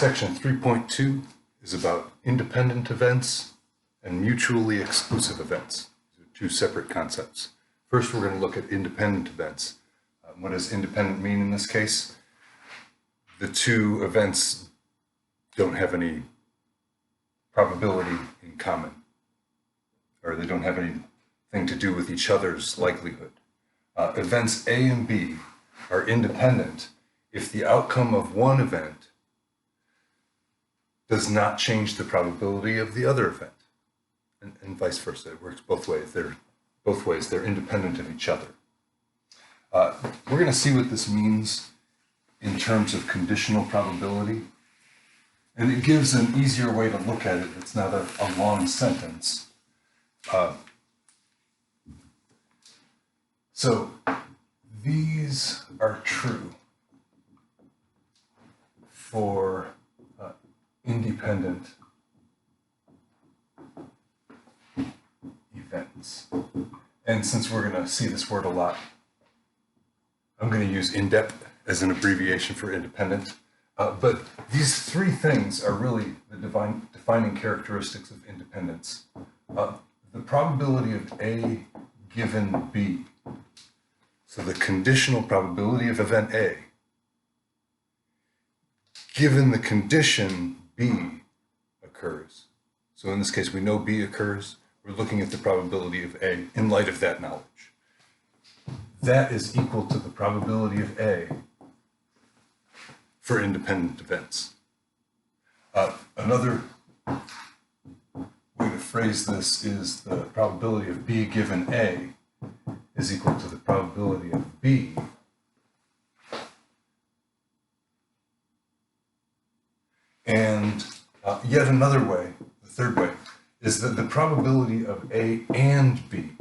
Section 3.2 is about independent events and mutually exclusive events. These are two separate concepts. First, we're going to look at independent events. What does independent mean in this case? The two events don't have any probability in common, or they don't have anything to do with each other's likelihood. Events A and B are independent if the outcome of one event does not change the probability of the other event, and vice versa. It works both ways. They're independent of each other. We're going to see what this means in terms of conditional probability, and it gives an easier way to look at it. It's not a long sentence. So these are true for independent events. And since we're going to see this word a lot, I'm going to use INDEP as an abbreviation for independent. But these three things are really the defining characteristics of independence. The probability of A given B. So the conditional probability of event A given the condition B occurs. So in this case, we know B occurs. We're looking at the probability of A in light of that knowledge. That is equal to the probability of A for independent events. Another way to phrase this is the probability of B given A is equal to the probability of B and yet another way, the third way, is that the probability of A and B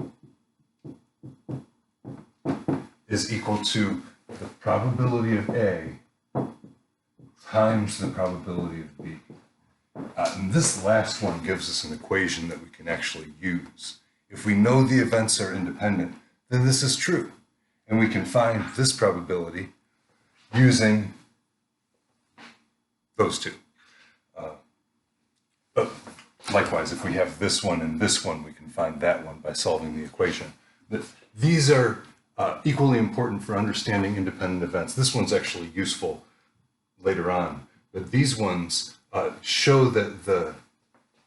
is equal to the probability of A times the probability of B. And this last one gives us an equation that we can actually use. If we know the events are independent, then this is true. And we can find this probability using those two. But likewise, if we have this one and this one, we can find that one by solving the equation. These are equally important for understanding independent events. This one's actually useful later on, but these ones show that the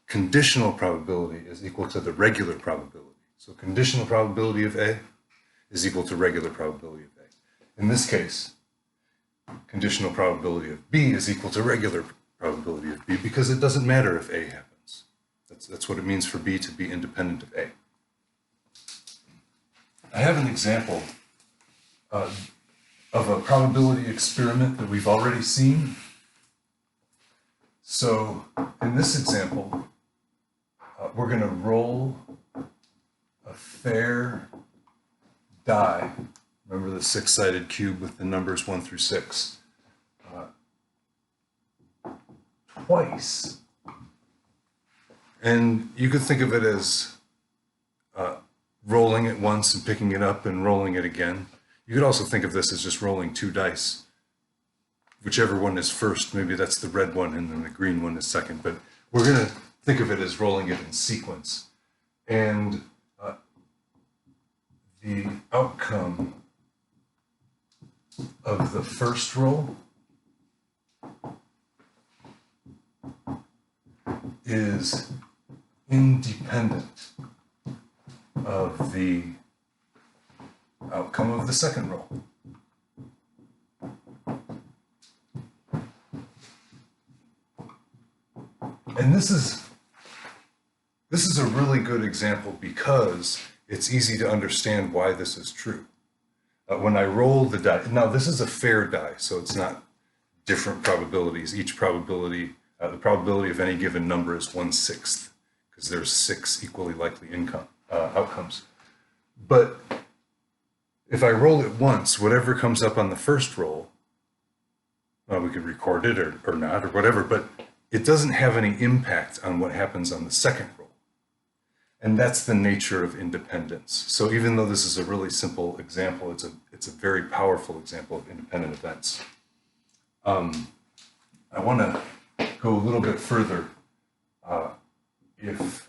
conditional probability is equal to the regular probability. So conditional probability of A is equal to regular probability of A. In this case, conditional probability of B is equal to regular probability of B because it doesn't matter if A happens. That's what it means for B to be independent of A. I have an example of a probability experiment that we've already seen. So in this example, we're going to roll a fair die. Remember the six-sided cube with the numbers 1 through 6. Twice. And you could think of it as rolling it once and picking it up and rolling it again. You could also think of this as just rolling 2 dice. Whichever one is first, maybe that's the red one and then the green one is second. But we're going to think of it as rolling it in sequence. And the outcome of the first roll is independent of the outcome of the second roll. And this is a really good example because it's easy to understand why this is true. When I roll the die, now this is a fair die, so it's not different probabilities. Each probability, the probability of any given number is 1/6, because there's 6 equally likely outcomes. But if I roll it once, whatever comes up on the first roll, well, we could record it or not or whatever, but it doesn't have any impact on what happens on the second roll. And that's the nature of independence. So even though this is a really simple example, it's a very powerful example of independent events. I want to go a little bit further, if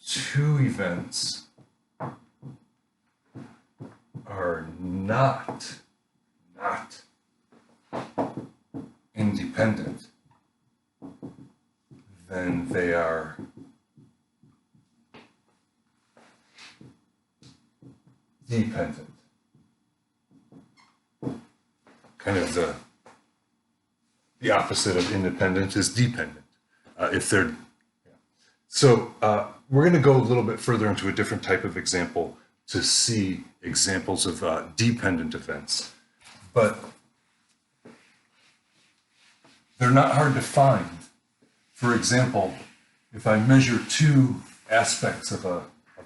two events are not independent, then they are dependent. Kind of the opposite of independent is dependent. If they're So we're going to go a little bit further into a different type of example to see examples of dependent events. But they're not hard to find. For example, if I measure two aspects of a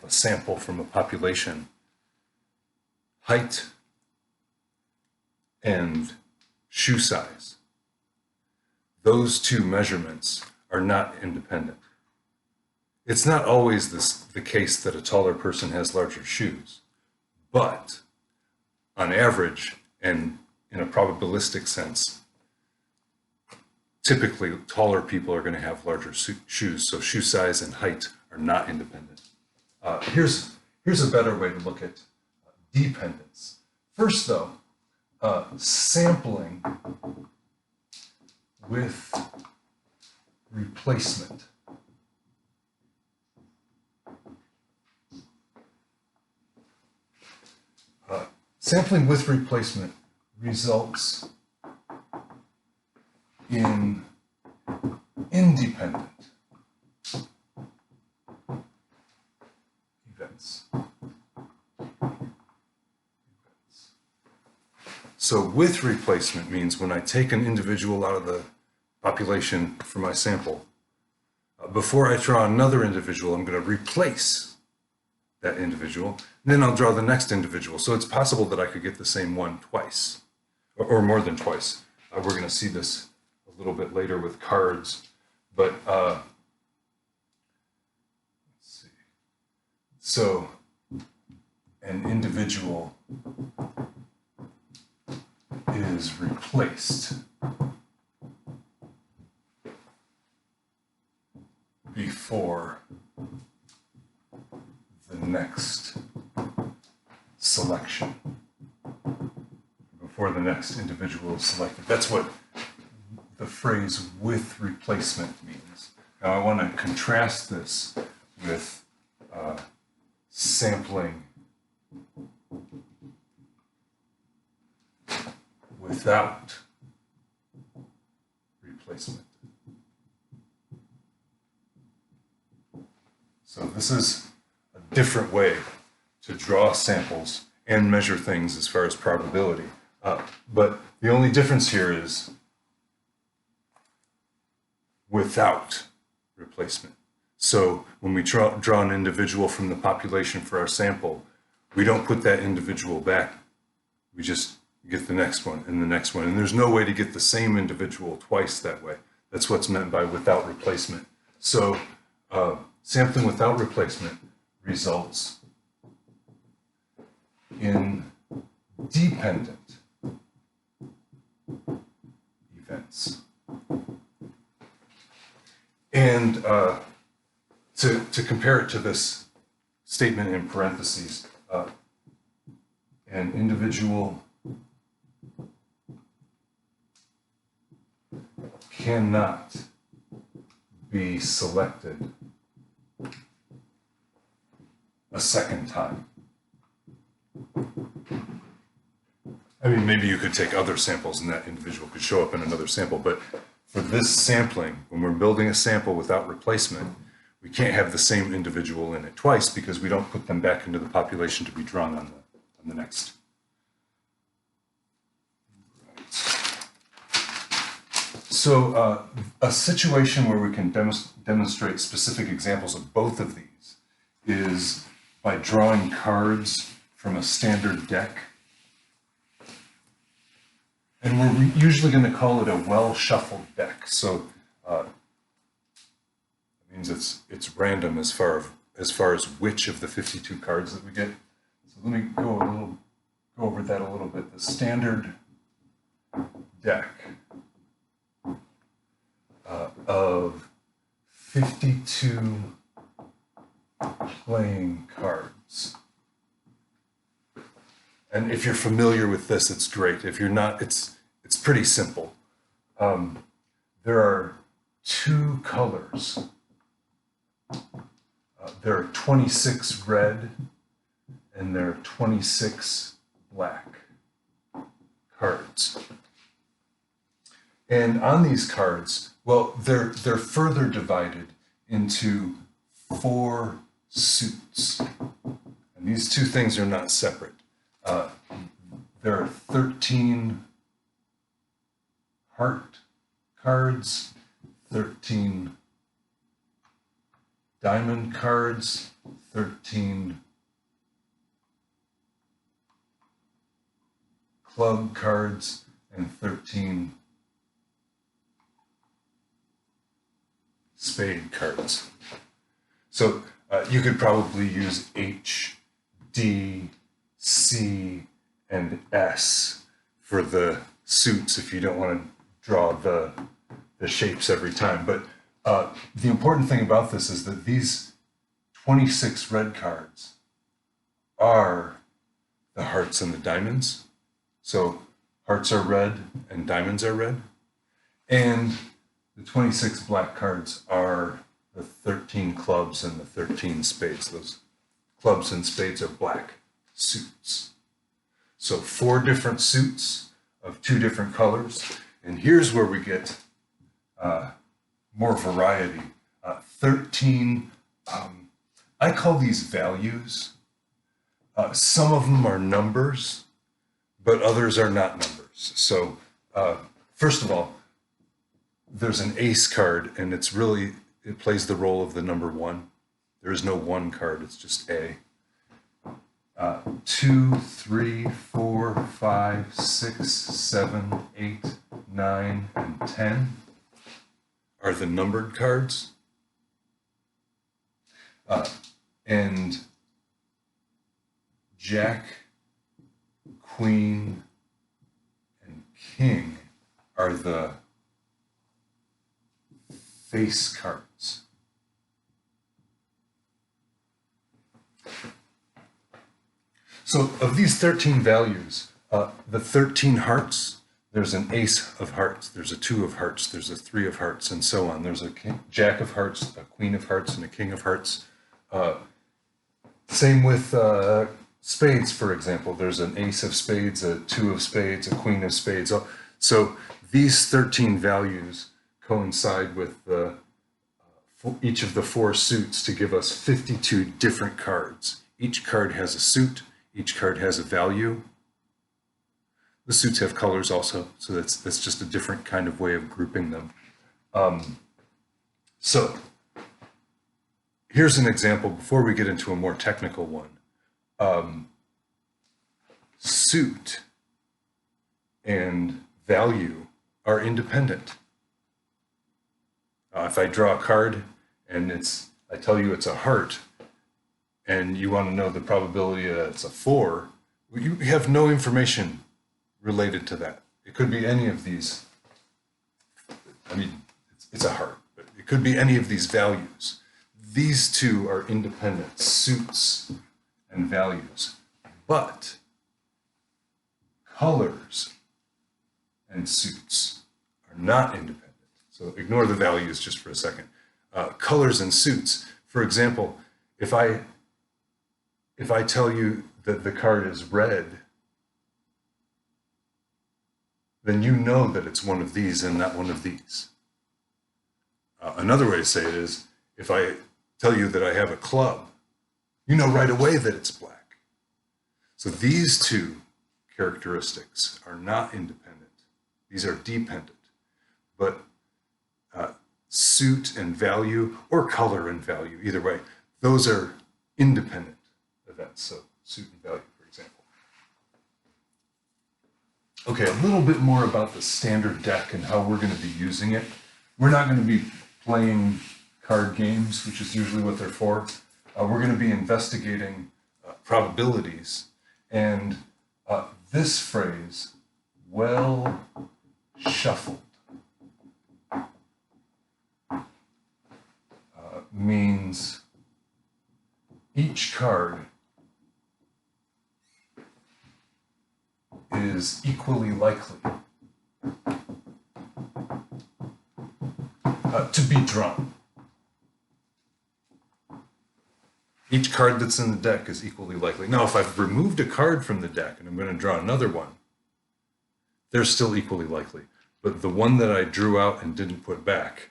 sample from a population, height and shoe size, those two measurements are not independent. It's not always the case that a taller person has larger shoes, but on average and in a probabilistic sense, typically taller people are going to have larger shoes, so shoe size and height are not independent. Here's a better way to look at dependence. First though, sampling with replacement. Sampling with replacement results in independent events. So with replacement means when I take an individual out of the population for my sample, before I draw another individual, I'm going to replace that individual, and then I'll draw the next individual. So it's possible that I could get the same one twice, or more than twice. We're going to see this a little bit later with cards, but let's see. So an individual is replaced before the next selection, before the next individual is selected. That's what the phrase with replacement means. Now I want to contrast this with sampling without replacement. So this is a different way to draw samples and measure things as far as probability. But the only difference here is without replacement. So when we draw an individual from the population for our sample, we don't put that individual back. We just get the next one and the next one. And there's no way to get the same individual twice that way. That's what's meant by without replacement. So sampling without replacement results in dependent events. And to compare it to this statement in parentheses, an individual cannot be selected a second time. I mean, maybe you could take other samples and that individual could show up in another sample, but for this sampling, when we're building a sample without replacement, we can't have the same individual in it twice because we don't put them back into the population to be drawn on the next. So a situation where we can demonstrate specific examples of both of these is by drawing cards from a standard deck. And we're usually going to call it a well-shuffled deck. So it means it's random as far as which of the 52 cards that we get. So let me go over that a little bit. The standard deck of 52 playing cards. And if you're familiar with this, it's great. If you're not, it's pretty simple. There are two colors. There are 26 red and there are 26 black cards. And on these cards, well, they're further divided into 4 suits. And these two things are not separate. There are 13 heart cards, 13 diamond cards, 13 club cards, and 13 spade cards. So you could probably use H, D, C, and S for the suits if you don't want to draw the shapes every time. But the important thing about this is that these 26 red cards are the hearts and the diamonds. So hearts are red and diamonds are red. And the 26 black cards are the 13 clubs and the 13 spades. Those clubs and spades are black suits. So 4 different suits of 2 different colors. And here's where we get more variety. 13, I call these values. Some of them are numbers, but others are not numbers. So first of all, there's an ace card, and it plays the role of the number 1. There is no 1 card, it's just A. 2, 3, 4, 5, 6, 7, 8, 9, and 10 are the numbered cards. And Jack, Queen, and King are the face cards. So of these 13 values, the 13 hearts, there's an ace of hearts, there's a 2 of hearts, there's a 3 of hearts, and so on. There's a jack of hearts, a queen of hearts, and a king of hearts. Same with spades, for example. There's an ace of spades, a 2 of spades, a queen of spades. So these 13 values coincide with each of the 4 suits to give us 52 different cards. Each card has a suit. Each card has a value. The suits have colors also, so that's just a different kind of way of grouping them. So here's an example before we get into a more technical one. Suit and value are independent. If I draw a card and I tell you it's a heart, and you want to know the probability that it's a 4, you have no information related to that. It could be any of these. I mean, it's a heart, but it could be any of these values. These two are independent, suits and values. But colors and suits are not independent. So ignore the values just for a second. Colors and suits. For example, if I tell you that the card is red, then you know that it's one of these and not one of these. Another way to say it is, if I tell you that I have a club, you know right away that it's black. So these two characteristics are not independent. These are dependent. But suit and value, or color and value, either way, those are independent events. So suit and value, for example. Okay, a little bit more about the standard deck and how we're going to be using it. We're not going to be playing card games, which is usually what they're for. We're going to be investigating probabilities. And this phrase, well shuffled, means each card is equally likely to be drawn. Each card that's in the deck is equally likely. Now, if I've removed a card from the deck and I'm going to draw another one, they're still equally likely. But the one that I drew out and didn't put back,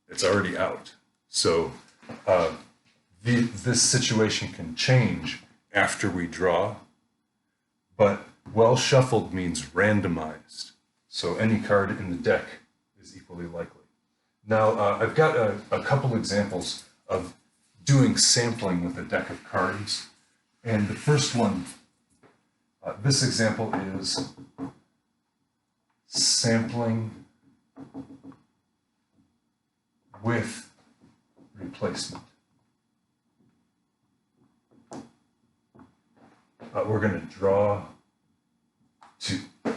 it's already out. So this situation can change after we draw, but well shuffled means randomized. So any card in the deck is equally likely. Now, I've got a couple examples of doing sampling with a deck of cards. And the first one, this example is sampling with replacement. We're going to draw two. Oh,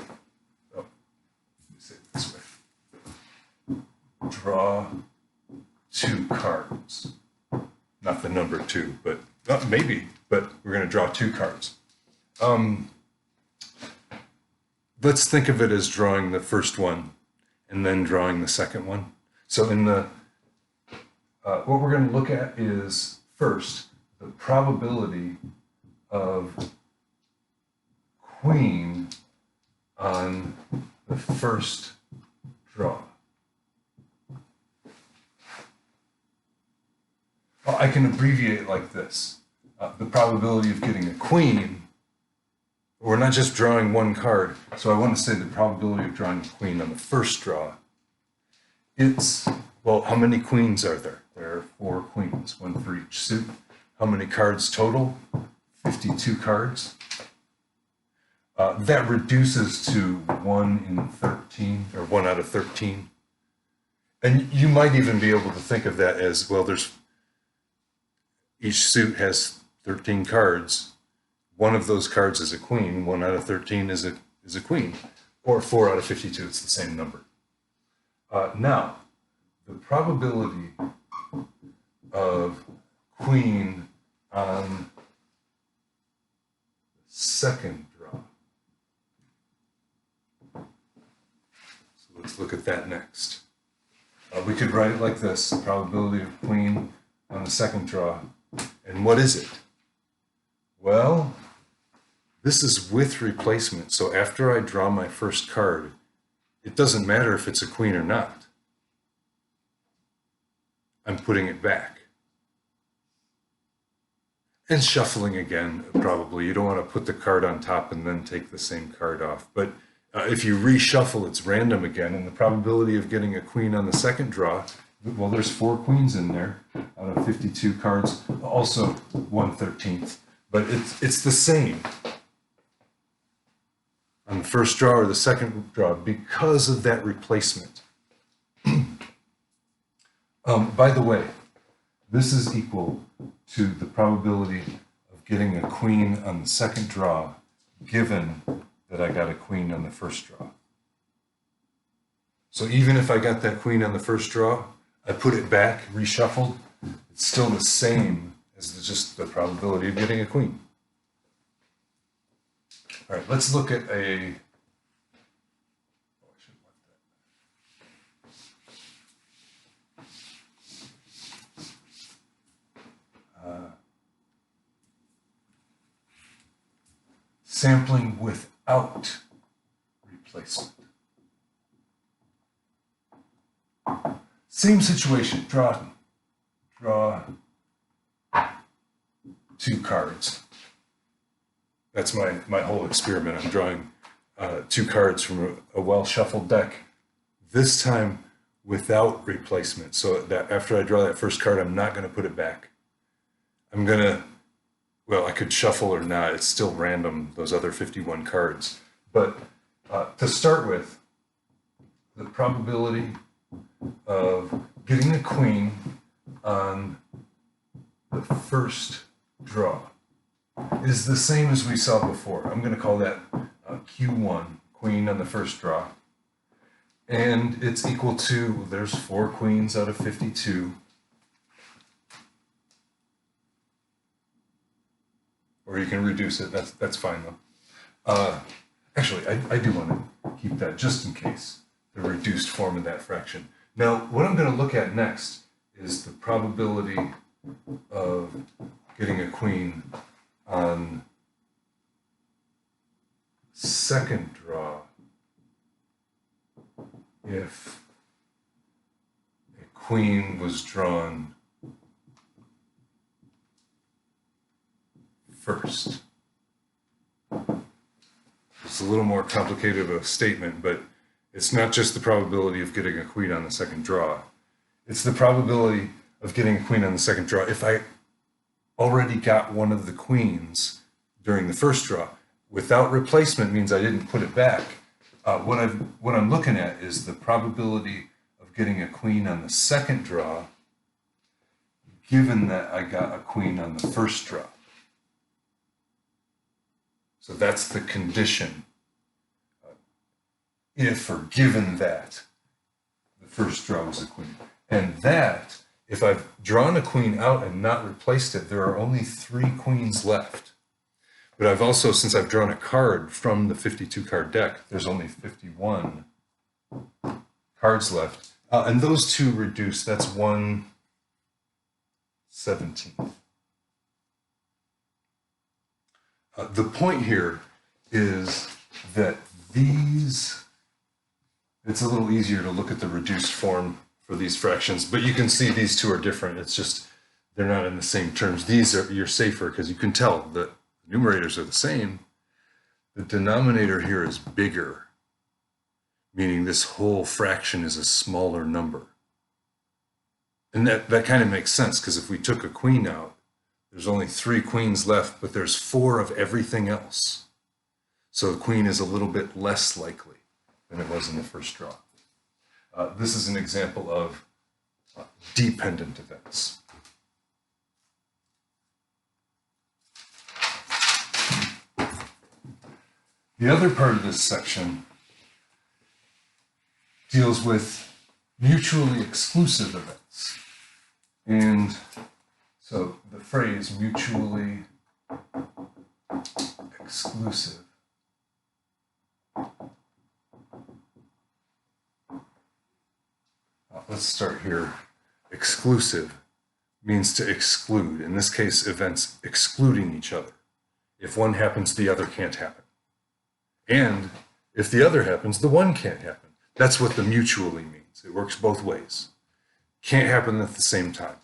let me say it this way. Draw two cards. Not the number two, but maybe, but we're going to draw two cards. Let's think of it as drawing the first one and then drawing the second one. So in the, what we're going to look at is first, the probability of queen on the first draw. Well, I can abbreviate it like this. The probability of getting a queen, we're not just drawing one card, so I want to say the probability of drawing a queen on the first draw. It's, well, how many queens are there? There are 4 queens, one for each suit. How many cards total? 52 cards. That reduces to 1 in 13, or 1 out of 13. And you might even be able to think of that as, well, each suit has 13 cards. One of those cards is a queen. 1 out of 13 is a queen. Or 4 out of 52, it's the same number. Now, the probability of queen on the second draw. So let's look at that next. We could write it like this: probability of queen on the second draw. And what is it? Well, this is with replacement. So after I draw my first card, it doesn't matter if it's a queen or not. I'm putting it back. And shuffling again, probably. You don't want to put the card on top and then take the same card off. But if you reshuffle, it's random again. And the probability of getting a queen on the second draw, well, there's 4 queens in there out of 52 cards, also 1/13. But it's the same on the first draw or the second draw because of that replacement. By the way, this is equal to the probability of getting a queen on the second draw given that I got a queen on the first draw. So even if I got that queen on the first draw, I put it back, reshuffled, it's still the same as just the probability of getting a queen. All right, let's look at a, sampling without replacement. Same situation, draw 2 cards. That's my whole experiment. I'm drawing 2 cards from a well-shuffled deck, this time without replacement. So that after I draw that first card, I'm not going to put it back. I'm going to, well, I could shuffle or not. It's still random, those other 51 cards. But to start with, the probability of getting a queen on the first draw is the same as we saw before. I'm going to call that Q1, queen on the first draw. And it's equal to, there's 4 queens out of 52. or you can reduce it. That's fine though. Actually, I do want to keep that just in case, the reduced form of that fraction. Now, what I'm going to look at next is the probability of getting a queen on second draw if a queen was drawn first. It's a little more complicated of a statement, but it's not just the probability of getting a queen on the second draw. It's the probability of getting a queen on the second draw if I already got one of the queens during the first draw. Without replacement means I didn't put it back. What I'm looking at is the probability of getting a queen on the second draw given that I got a queen on the first draw. So that's the condition. If or given that the first draw was a queen. And that, if I've drawn a queen out and not replaced it, there are only 3 queens left. But I've also, since I've drawn a card from the 52 card deck, there's only 51 cards left. And those two reduce, that's 1/17. The point here is that these, it's a little easier to look at the reduced form for these fractions, but you can see these two are different. It's just, they're not in the same terms. These are, you're safer because you can tell that the numerators are the same. The denominator here is bigger, meaning this whole fraction is a smaller number. And that kind of makes sense, because if we took a queen out, there's only 3 queens left, but there's 4 of everything else. So the queen is a little bit less likely than it was in the first draw. This is an example of dependent events. The other part of this section deals with mutually exclusive events. And so the phrase mutually exclusive let's start here. Exclusive means to exclude. In this case, events excluding each other. If one happens, the other can't happen. And if the other happens, the one can't happen. That's what the mutually means. It works both ways. Can't happen at the same time.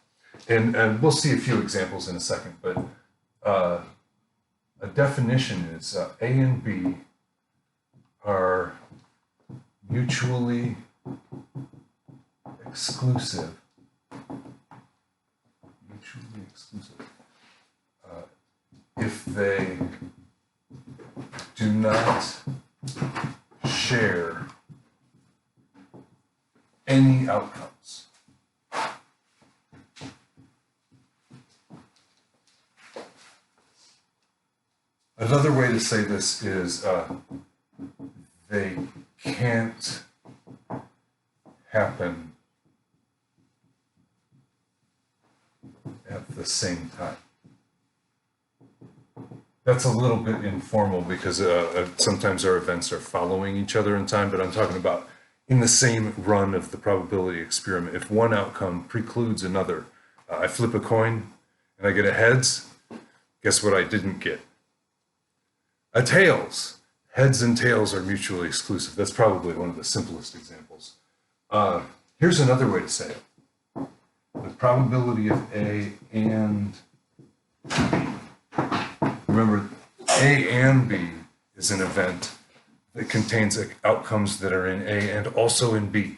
And we'll see a few examples in a second, but a definition is A and B are mutually exclusive. Mutually exclusive. If they do not share any outcomes. Another way to say this is they can't happen at the same time. That's a little bit informal because sometimes our events are following each other in time, but I'm talking about in the same run of the probability experiment. If one outcome precludes another, I flip a coin and I get a heads, guess what I didn't get? A tails. Heads and tails are mutually exclusive. That's probably one of the simplest examples. Here's another way to say it. The probability of A and B. Remember, A and B is an event that contains outcomes that are in A and also in B.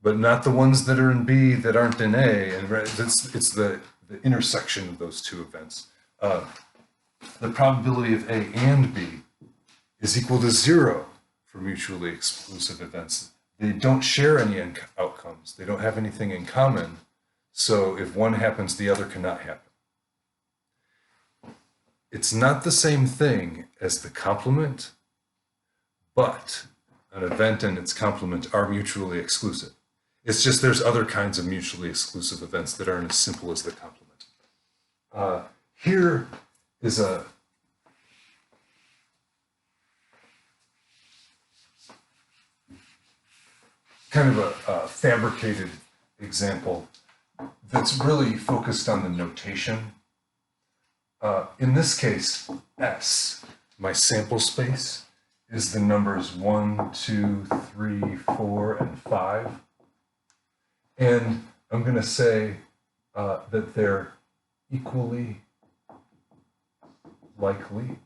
But not the ones that are in B that aren't in A. And it's the intersection of those two events. The probability of A and B is equal to 0 for mutually exclusive events. They don't share any outcomes. They don't have anything in common. So if one happens, the other cannot happen. It's not the same thing as the complement, but an event and its complement are mutually exclusive. It's just there's other kinds of mutually exclusive events that aren't as simple as the complement. here is a kind of a fabricated example that's really focused on the notation. In this case, S, my sample space, is the numbers 1, 2, 3, 4, and 5. And I'm going to say that they're equally likely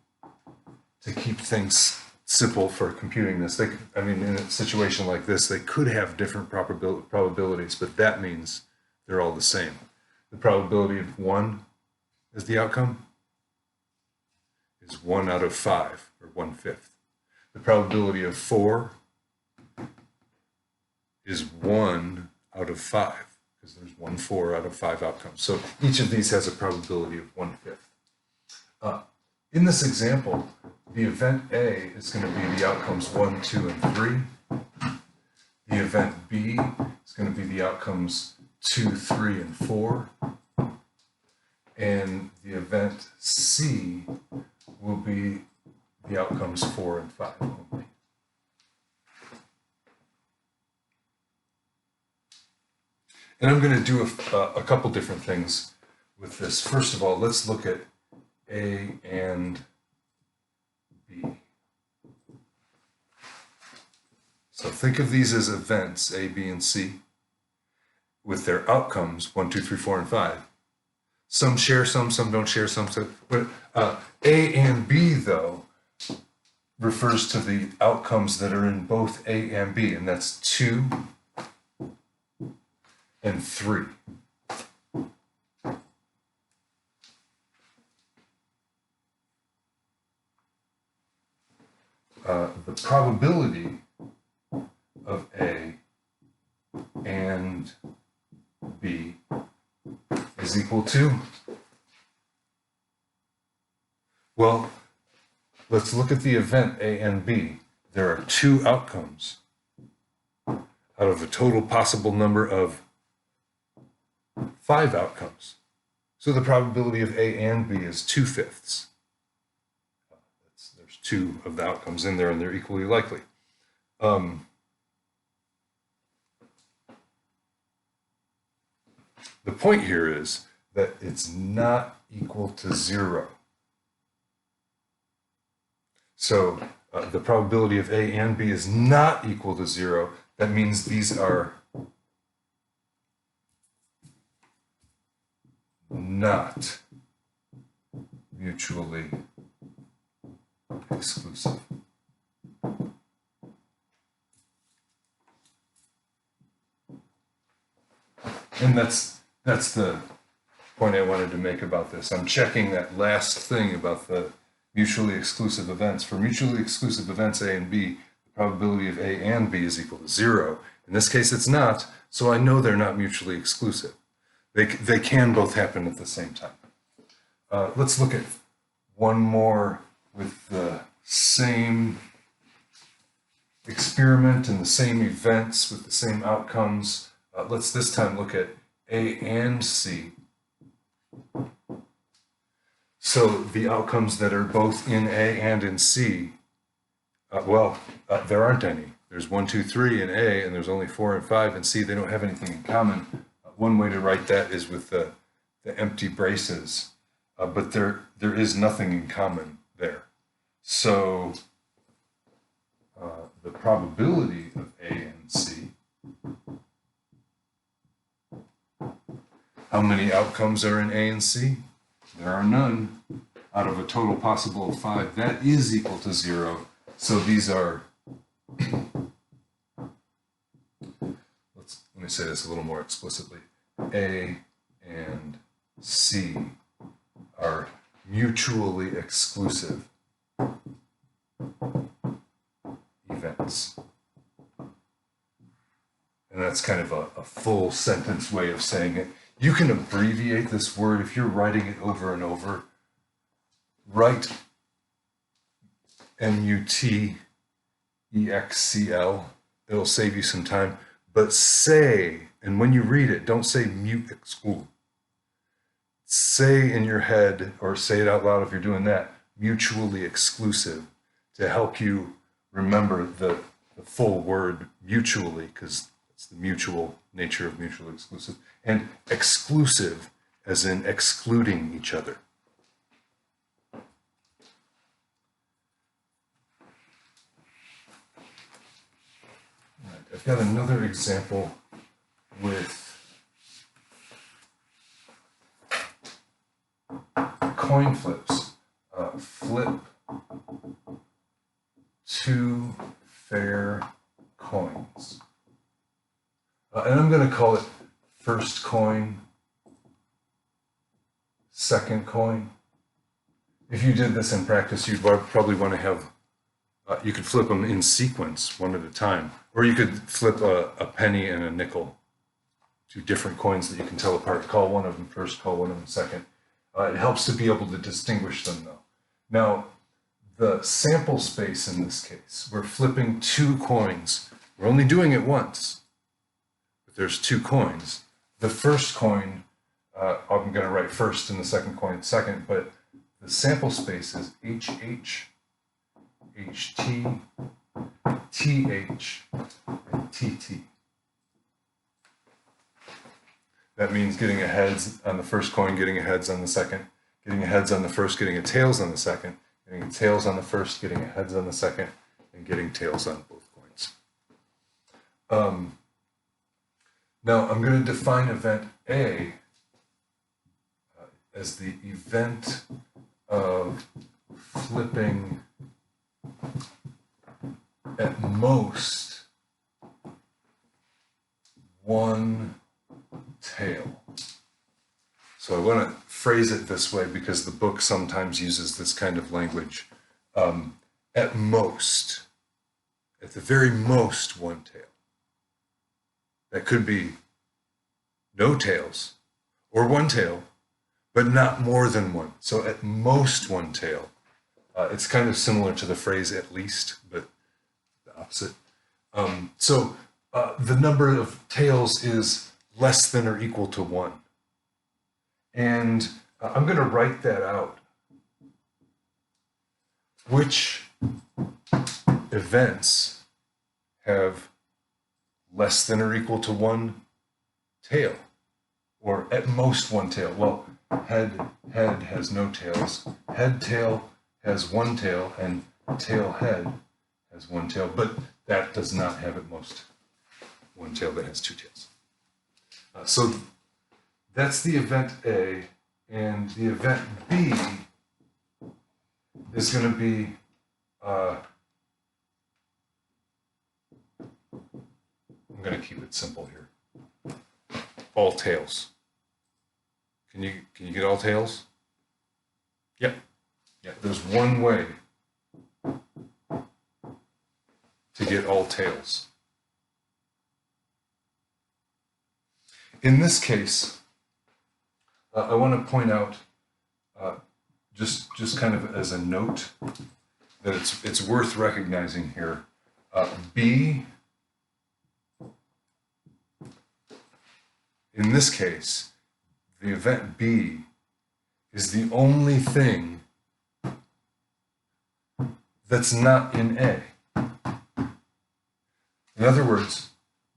to keep things simple for computing this. In a situation like this, they could have different probabilities, but that means they're all the same. The probability of 1 as the outcome is 1 out of 5, or 1/5. The probability of 4 is 1 out of 5, because there's 1/4 out of 5 outcomes. So each of these has a probability of 1/5. In this example, the event A is going to be the outcomes 1, 2, and 3. The event B is going to be the outcomes 2, 3, and 4. And the event C will be the outcomes 4 and 5 only. And I'm going to do a couple different things with this. First of all, let's look at A and B. So think of these as events, A, B, and C, with their outcomes, 1, 2, 3, 4, and 5. Some share some don't share some. But A and B, though, refers to the outcomes that are in both A and B, and that's 2 and 3. The probability of A and B is equal to, well, let's look at the event A and B. There are 2 outcomes out of a total possible number of 5 outcomes. So the probability of A and B is 2/5. There's 2 of the outcomes in there, and they're equally likely. The point here is that it's not equal to 0. So the probability of A and B is not equal to 0. That means these are not mutually exclusive. And that's the point I wanted to make about this. I'm checking that last thing about the mutually exclusive events. For mutually exclusive events A and B, the probability of A and B is equal to 0. In this case, it's not, so I know they're not mutually exclusive. They can both happen at the same time. Let's look at one more with the same experiment and the same events with the same outcomes. Let's this time look at A and C. So the outcomes that are both in A and in C, there aren't any. There's 1, 2, 3 in A, and there's only 4 and 5 in C. They don't have anything in common. One way to write that is with the empty braces, but there is nothing in common there. So the probability of A and C, how many outcomes are in A and C? There are none. Out of a total possible of 5, that is equal to 0. So these are, let me say this a little more explicitly. A and C are mutually exclusive events. And that's kind of a full sentence way of saying it. You can abbreviate this word if you're writing it over and over. Write MUTEXCL. It'll save you some time. But say, and when you read it, don't say mute exclude. say in your head, or say it out loud if you're doing that, mutually exclusive, to help you remember the full word mutually, because it's the mutual nature of mutually exclusive, and exclusive as in excluding each other. Right, I've got another example with coin flips. Flip 2 fair coins. And I'm going to call it first coin, second coin. If you did this in practice, you'd probably want to have, you could flip them in sequence, one at a time. Or you could flip a penny and a nickel, 2 different coins that you can tell apart. Call one of them first, call one of them second. It helps to be able to distinguish them, though. Now, the sample space in this case, we're flipping 2 coins. We're only doing it once, but there's 2 coins. The first coin, I'm going to write first and the second coin second, but the sample space is HH, HT, TH, and TT. That means getting a heads on the first coin, getting a heads on the second, getting a heads on the first, getting a tails on the second, getting a tails on the first, getting a heads on the second, and getting tails on both coins. Now I'm going to define event A as the event of flipping at most 1 tail. So I want to phrase it this way because the book sometimes uses this kind of language. At most, at the very most, 1 tail. That could be no tails or 1 tail, but not more than 1. So at most 1 tail. It's kind of similar to the phrase at least, but the opposite. The number of tails is less than or equal to 1. And I'm going to write that out. Which events have less than or equal to 1 tail? Or at most 1 tail? Well, head has no tails. Head tail has 1 tail, and tail head has 1 tail, but that does not have at most 1 tail, that has 2 tails. So that's the event A, and the event B is going to be I'm going to keep it simple here. All tails. Can you get all tails? Yep. Yeah. There's one way to get all tails. In this case, I want to point out, just kind of as a note, that it's worth recognizing here. B, in this case, the event B is the only thing that's not in A. In other words,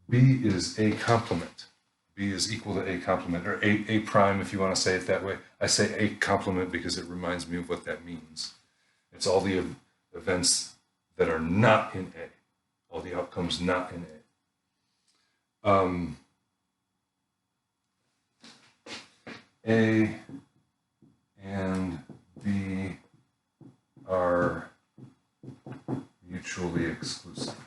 B is A complement. B is equal to A complement, or A prime if you want to say it that way. I say A complement because it reminds me of what that means. It's all the events that are not in A, all the outcomes not in A. A and B are mutually exclusive.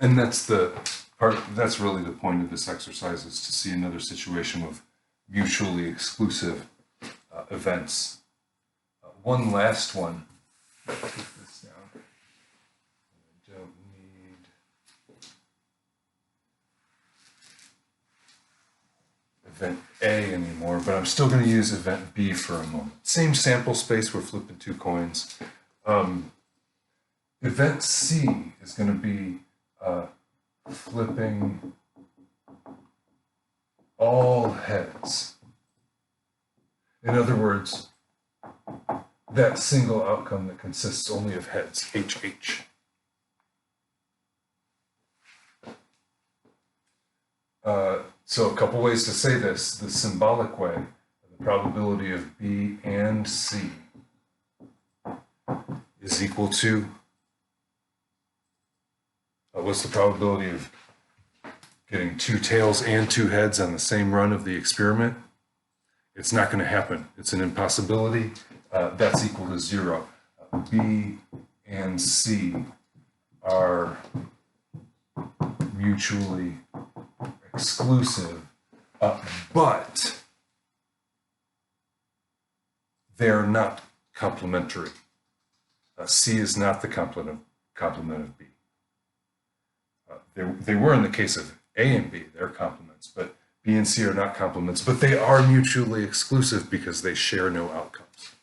And that's the part, that's really the point of this exercise, is to see another situation of mutually exclusive events. One last one. Take this down. I don't need event A anymore, but I'm still going to use event B for a moment. Same sample space, we're flipping 2 coins. Event C is going to be flipping all heads. In other words, that single outcome that consists only of heads, HH. So a couple ways to say this. The symbolic way, the probability of B and C is equal to, what's the probability of getting 2 tails and 2 heads on the same run of the experiment? It's not going to happen. It's an impossibility. That's equal to 0. B and C are mutually exclusive, but they're not complementary. C is not the complement of B. They were in the case of A and B, they're complements, but B and C are not complements, but they are mutually exclusive because they share no outcomes.